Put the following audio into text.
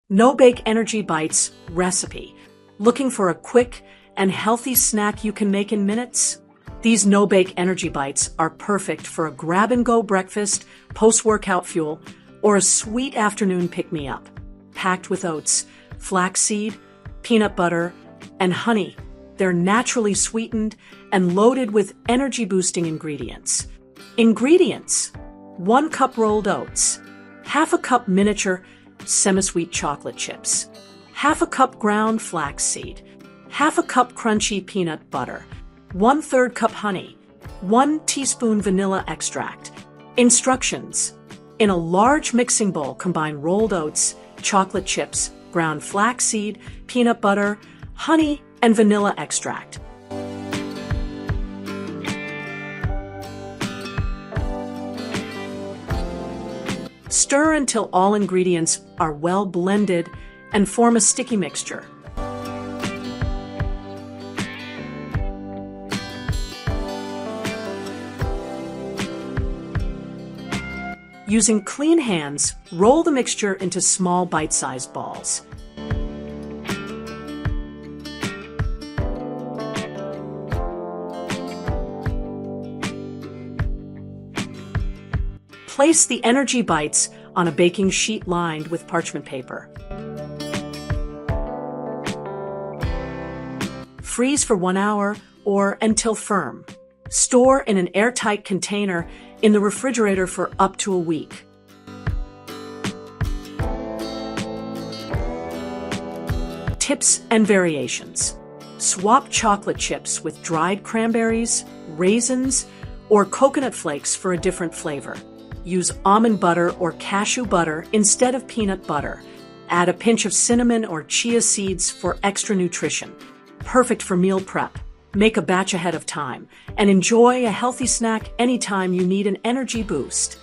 No-Bake Energy Bites recipe. Looking for a quick and healthy snack you can make in minutes? These no-bake energy bites are perfect for a grab-and-go breakfast, post-workout fuel, or a sweet afternoon pick-me-up. Packed with oats, flaxseed, peanut butter, and honey, they're naturally sweetened and loaded with energy-boosting ingredients. Ingredients: 1 cup rolled oats, half a cup miniature semisweet chocolate chips, half a cup ground flaxseed, half a cup crunchy peanut butter, 1/3 cup honey, 1 teaspoon vanilla extract. Instructions: in a large mixing bowl, combine rolled oats, chocolate chips, ground flaxseed, peanut butter, honey, and vanilla extract. Stir until all ingredients are well blended and form a sticky mixture. Using clean hands, roll the mixture into small bite-sized balls. Place the energy bites on a baking sheet lined with parchment paper. Freeze for 1 hour or until firm. Store in an airtight container in the refrigerator for up to a week. Tips and variations: swap chocolate chips with dried cranberries, raisins, or coconut flakes for a different flavor. Use almond butter or cashew butter instead of peanut butter. Add a pinch of cinnamon or chia seeds for extra nutrition. Perfect for meal prep. Make a batch ahead of time and enjoy a healthy snack anytime you need an energy boost.